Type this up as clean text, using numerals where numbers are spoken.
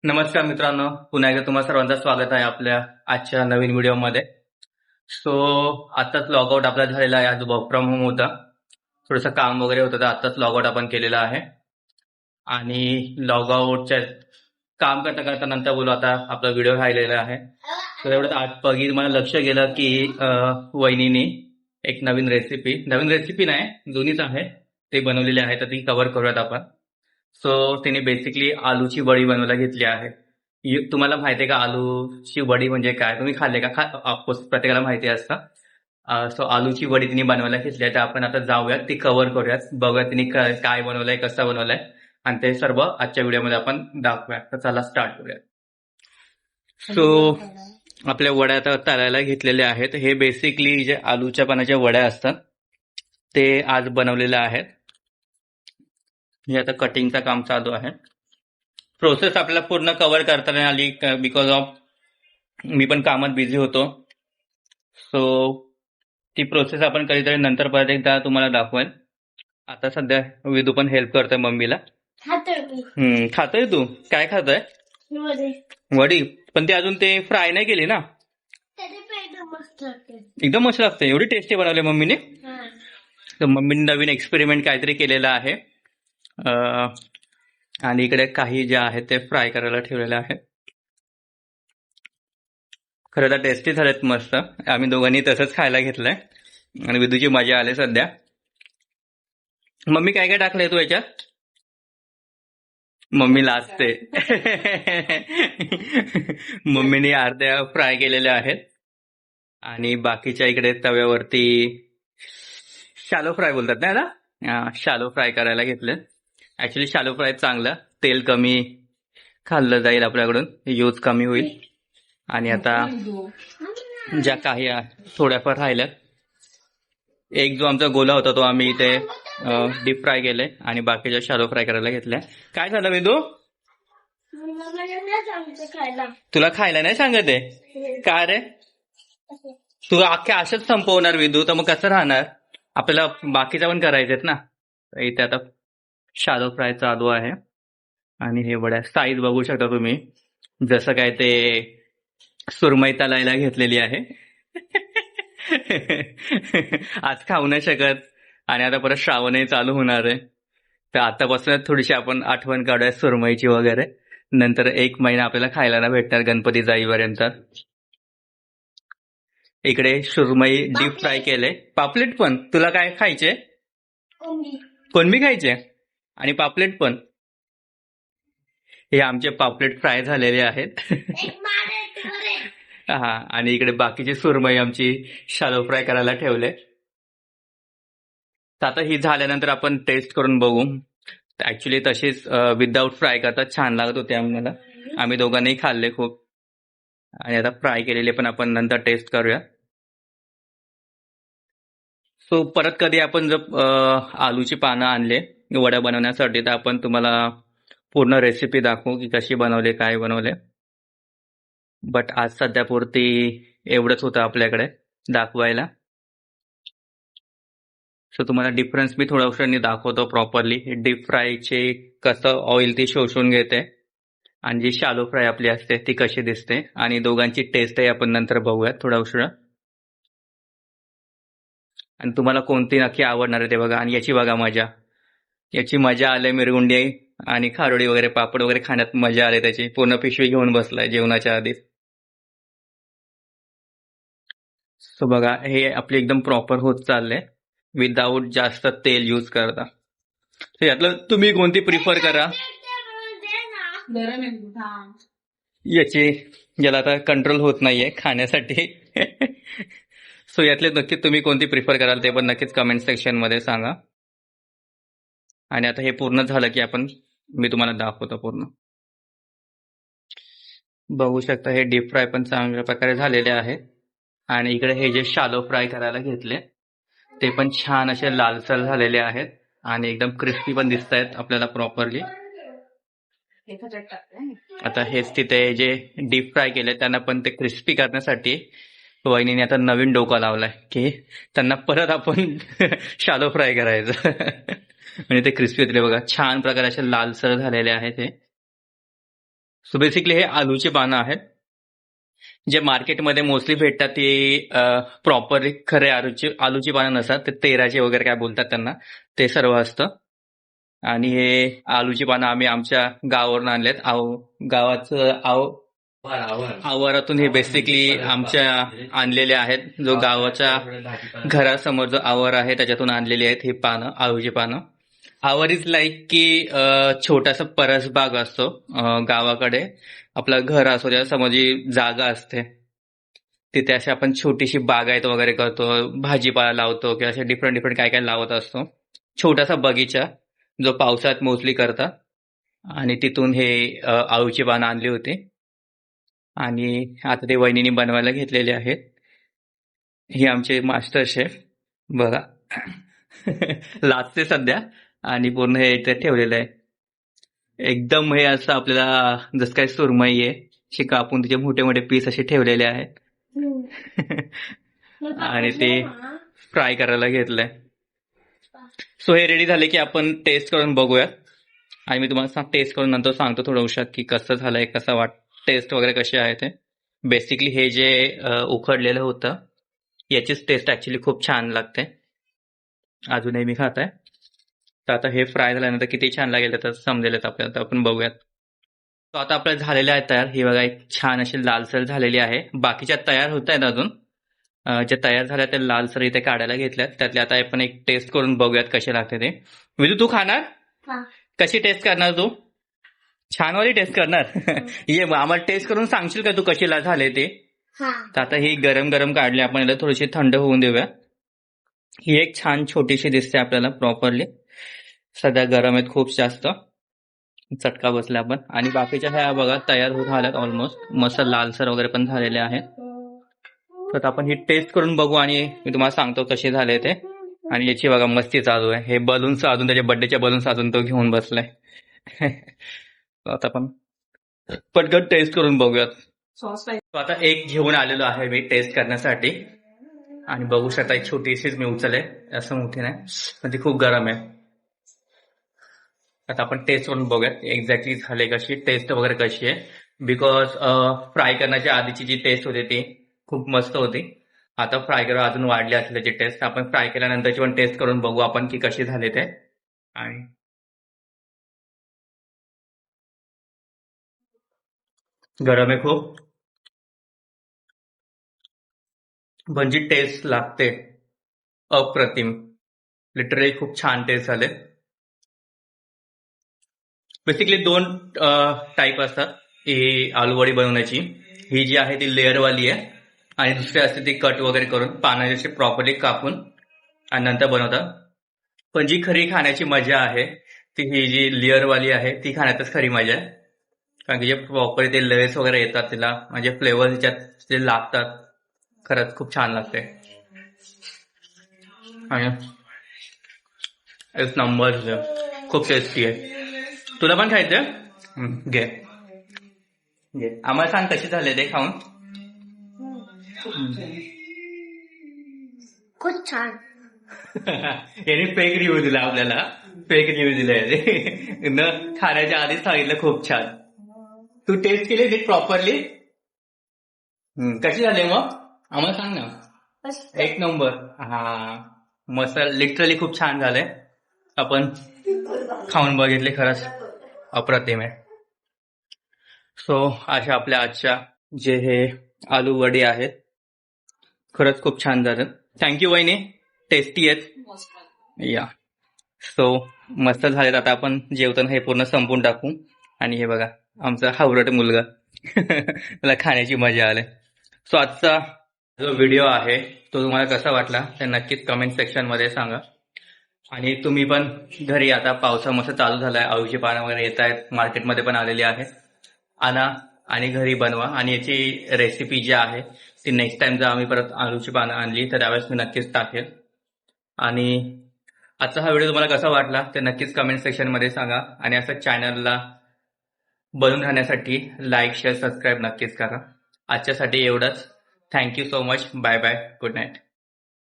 नमस्कार मित्रांनो, पुन्हा एकदा तुम्हा सर्वांचं स्वागत आहे आपल्या आजच्या नवीन व्हिडिओमध्ये. सो आताच लॉगआउट आपला झालेला आहे. आज वर्क फ्रॉम होम होता, थोडंसं काम वगैरे होतं, तर आताच लॉगआउट आपण केलेलं आहे. आणि लॉगआउटच्या काम करता करता नंतर बोलू, आता आपला व्हिडिओ राहिलेला आहे. तर एवढं आज पगी मला लक्ष गेलं की वहिनीने एक नवीन रेसिपी नाही, जुनीच आहे, ते बनवलेली आहे, तर ती कव्हर करूयात आपण. सो तिने बेसिकली आलूची वडी बनवायला घेतली आहे. तुम्हाला माहिती आहे का आलूची वडी म्हणजे काय? तुम्ही खाल्ले का? ऑफकोर्स प्रत्येकाला माहिती असतं. सो आलूची वडी तिने बनवायला घेतली आहे, तर आपण आता जाऊयात, ती कव्हर करूयात, बघूयात तिने काय बनवलंय, कसं बनवलंय, आणि ते सर्व आजच्या व्हिडिओमध्ये आपण दाखवूयात. तर चला स्टार्ट करूयात. सो आपल्या वड्या आता तळायला घेतलेल्या आहेत. हे बेसिकली जे आलूच्या पानाच्या वड्या असतात ते आज बनवलेल्या आहेत. हे आता कटिंगचं काम चालू आहे. प्रोसेस आपल्याला पूर्ण कव्हर करता नाही आली बिकॉज ऑफ मी पण कामात बिझी होतो. सो ती प्रोसेस आपण कधीतरी नंतर परत एकदा तुम्हाला दाखवेल. आता सध्या विदू पण हेल्प करतोय मम्मीला. खातोय तू? काय खातोय? वडी. पण ती अजून ते फ्राय नाही केली ना? एकदम मस्त लागते. एवढी टेस्टी बनवली मम्मीने. तर मम्मीने नवीन एक्सपेरिमेंट काहीतरी केलेलं आहे. आणि इकडे काही जे आहे ते फ्राय करायला ठेवलेले आहे. खरं तर टेस्टी झालेत मस्त. आम्ही दोघांनी तसंच खायला घेतलंय आणि विदूची मजा आली सध्या. मम्मी काय काय टाकलंय तू याच्यात? मम्मी लाजते. मम्मीने अर्ध्या फ्राय केलेल्या आहेत आणि बाकीच्या इकडे तव्यावरती शालो फ्राय बोलतात ना याला? शालो फ्राय करायला घेतले. ऍक्च्युली शालो फ्राय चांगलं, तेल कमी खाल्लं जाईल आपल्याकडून, यूज कमी होईल. आणि आता ज्या काही थोड्याफार राहिल्यात, एक जो आमचा गोला होता तो आम्ही इथे डीप फ्राय केले आणि बाकीच्या शालो फ्राय करायला घेतल्या. काय झालं विदू? तुला खायला नाही सांगत आहे का रे? तू अख्ख्या अशाच संपवणार विदू, तर मग कसं राहणार? आपल्याला बाकीच्या पण करायचेत ना. इथे आता शालो फ्राय चालू आहे आणि हे वड्या साईज बघू शकता तुम्ही, जसं काय ते सुरमई तळायला घेतलेली आहे. आज खाऊ नाही शकत आणि आता परत श्रावणही चालू होणार आहे, तर आतापासूनच थोडीशी आपण आठवण काढूया सुरमईची वगैरे. नंतर 1 महिना आपल्याला खायला ना भेटणार गणपती जाईपर्यंत. इकडे सुरमई डीप फ्राय केले. पापलेट पण? तुला काय खायचे? कोणबी खायचे आणि पापलेट पण. हे आमचे पापलेट फ्राय झालेले आहेत. हा, आणि इकडे बाकीची सुरमई आमची शालो फ्राय करायला ठेवले. तर आता ही झाल्यानंतर आपण टेस्ट करून बघू. ऍक्च्युली तशीच विदाऊट फ्राय करता छान लागत होते आम्हाला. आम्ही दोघांनाही खाल्ले खूप. आणि आता फ्राय केलेले पण आपण नंतर टेस्ट करूया. सो परत कधी आपण जर आलूची पानं आणले वड्या बनवण्यासाठी, तर आपण तुम्हाला पूर्ण रेसिपी दाखवू की कशी बनवले, काय बनवले. बट आज सध्यापुरती एवढंच होतं आपल्याकडे दाखवायला. सो तुम्हाला डिफरन्स मी थोड्या क्षणी दाखवतो प्रॉपरली. डीप फ्रायचे कसं ऑइल ती शोषून घेते आणि जी शालो फ्राय आपली असते ती कशी दिसते, आणि दोघांची टेस्टही आपण नंतर बघूयात थोड्या उशिरा. आणि तुम्हाला कोणती नक्की आवडणार आहे ते बघा. आणि याची बघा मजा, याची मजा आले. मिरगुंडी आणि खारोडी वगैरे पापड वगैरे खाण्यात मजा आले त्याची. पूर्ण पिशवी घेऊन बसलाय जेवणाच्या आधीच. सो बघा, हे आपले एकदम प्रॉपर होत चालले विदाऊट जास्त तेल यूज करता. तर यातलं तुम्ही कोणती प्रिफर करा. याची याला आता कंट्रोल होत नाहीये खाण्यासाठी. सो यातले नक्की तुम्ही कोणती प्रिफर कराल ते पण नक्कीच कमेंट सेक्शन मध्ये सांगा. आणि आता हे पूर्ण झालं की मी तुम्हाला दाखवतो पूर्ण. बघू शकता हे डीप फ्राय पण चांगल्या प्रकारे झालेले आहे. आणि इकडे हे जे शालो फ्राय करायला घेतले ते पण छान असे लालसर झालेले आहेत आणि एकदम क्रिस्पी पण दिसत आहेत आपल्याला प्रॉपरली. आता हेच तिथे जे डीप फ्राय केले त्यांना पण ते क्रिस्पी करण्यासाठी वहिनीने आता नवीन डोका लावलाय की त्यांना परत आपण शालो फ्राय करायचं. म्हणजे ते क्रिस्पी होते बघा, छान प्रकारे असे लालसर झालेले आहेत हे. सो बेसिकली हे आलूची पानं आहेत जे मार्केटमध्ये मोस्टली भेटतात ती प्रॉपरली खरे आलूची पानं नसतात, ते तेराचे वगैरे काय बोलतात त्यांना, ते सर्व असतं. आणि हे आलूची पानं आम्ही आमच्या गावावरून आणलेत. गावाचं आवारातून हे बेसिकली आमच्या आणलेले आहेत. जो गावाच्या घरासमोर जो आवार आहे त्याच्यातून आणलेली आहेत ही पानं, आळूची पानं. आवर इज लाईक की छोटासा परसबाग असतो गावाकडे. आपलं घर असो त्या समोर जी जागा असते तिथे अशी आपण छोटीशी बागायत वगैरे करतो, भाजीपाला लावतो किंवा असे डिफरंट डिफरंट काय काय लावत असतो. छोटासा बगीचा जो पावसाळ्यात मोस्टली करतात. आणि तिथून हे आळूची पानं आणली होती आणि आता ते वहिनीने बनवायला घेतलेले आहेत. हे आमचे मास्टर शेफ बघा लाचते सध्या आणि पूर्ण हे इथे ठेवलेलं आहे. एकदम हे असं आपल्याला जसं काय सुरमई आहे अशी कापून तिचे मोठे मोठे पीस असे ठेवलेले आहेत आणि ते फ्राय करायला घेतलंय. सो हे रेडी झाले की आपण टेस्ट करून बघूयात आणि मी तुम्हाला टेस्ट करून नंतर सांगतो थोडं उशात की कसं झालंय, कसं टेस्ट वगैरे कशी आहे ते. बेसिकली हे जे उकडलेलं होतं याचीच टेस्ट ऍक्च्युली खूप छान लागते. अजूनही मी खात आहे. तर आता हे फ्राय झाल्यानंतर किती छान लागेल तर समजेलच आपल्याला. तर आपण बघूयात. तो आता आपल्या झालेल्या आहेत तयार. ही बघा एक छान अशी लालसर झालेली आहे. बाकीच्या तयार होत आहेत अजून. ज्या तयार झाल्या त्या लालसर इथे काढायला घेतल्यात. त्यातले आता आपण एक टेस्ट करून बघूयात कसे लागते ते. विदू तू खाणार? कशी टेस्ट करणार तू? छानवाली टेस्ट करणार? ये आम्हाला टेस्ट करून सांगशील का तू कशी झाले ते? तर आता ही गरम गरम काढली आपण, याला थोडीशी थंड होऊन देऊया. ही एक छान छोटीशी दिसते आपल्याला प्रॉपरली. सध्या गरम आहेत खूप जास्त, चटका बसला आपण. आणि बाकीच्या ह्या बघा तयार होत आल्यात ऑलमोस्ट, मस्त लालसर वगैरे पण झालेले आहेत. तर आपण ही टेस्ट करून बघू आणि मी तुम्हाला सांगतो कसे झाले ते. आणि याची बघा मस्ती चालू आहे. हे बलून्स अजून त्याच्या बर्थडेच्या बलून्स अजून तो घेऊन बसलाय. आता आपण पटकन टेस्ट करून बघूयात. तो आता एक घेऊन आलेलो आहे मी टेस्ट करण्यासाठी आणि बघू शकता एक छोटीशीच मी उचलले, असं मोठी नाही पण ती खूप गरम आहे. आता आपण टेस्ट करून बघूयात एक्झॅक्टली झाले कशी, टेस्ट वगैरे कशी आहे. बिकॉज फ्राय करण्याच्या आधीची जी टेस्ट होती ती खूप मस्त होती. आता फ्राय करून अजून वाढली असली त्याची टेस्ट. आपण फ्राय केल्यानंतरची पण टेस्ट करून बघू आपण की कशी झाले ते. आणि गरम आहे खूप, पण जी टेस्ट लागते अप्रतिम. लिटरली खूप छान टेस्ट झाले. बेसिकली दोन टाईप असतात ही आलूवडी बनवण्याची. ही जी आहे ती लेअरवाली आहे आणि दुसरी असते ती कट वगैरे करून पानं जसे प्रॉपरली कापून आणि नंतर बनवतात. पण जी खरी खाण्याची मजा आहे ती ही जी लेअरवाली आहे ती खाण्यातच खरी मजा आहे. कारण की जे प्रॉपर ते लेयर्स वगैरे येतात तिला, म्हणजे फ्लेवर त्याच्यात जे लागतात, खरंच खूप छान लागते. आणि एक नंबर, खूप टेस्टी आहे. तुला पण खायचं? घे घे, आम्हाला सांग कशी झाले ते खाऊन. खूप छान. याने फेक रिव्ह्यू दिला आपल्याला, फेक रिव्ह्यू दिला न खाण्याच्या आधीच सांगितलं खूप छान. तू टेस्ट केली नीट प्रॉपरली? कशी झाली मग आम्हाला सांग ना. एक नंबर. हा मस्त, लिटरली खूप छान झालंय. आपण खाऊन बघितले, खरंच अप्रतिम आहे. सो अशा आपल्या आजच्या जे हे आलू वडे आहेत खरंच खूप छान झालं. थँक्यू वहिनी, टेस्टी आहेत या. सो मस्त झालेत. आता आपण जेवताना हे पूर्ण संपून टाकू. आणि हे बघा आमचा हावरट मुलगा त्याला खाण्याची मजा आली. सो आजचा जो व्हिडिओ आहे तो तुम्हाला कसा वाटला ते नक्कीच कमेंट सेक्शन मध्ये सांगा. आणि तुम्ही पण घरी, आता पावसा मस्त चालू झालाय, आळूची पानं वगैरे येत आहेत, मार्केटमध्ये पण आलेली आहे, आणा आणि घरी बनवा. आणि याची रेसिपी जी आहे ती नेक्स्ट टाइम जर आम्ही परत आलूची पानं आणली तर त्यावेळेस मी नक्कीच टाकेल. आणि आजचा हा व्हिडिओ तुम्हाला कसा वाटला ते नक्कीच कमेंट सेक्शन मध्ये सांगा. आणि असं चॅनलला बनून राहण्यासाठी लाईक, शेअर, सबस्क्राईब नक्कीच करा. आजच्यासाठी एवढंच. Thank you so much. Bye bye. Good night.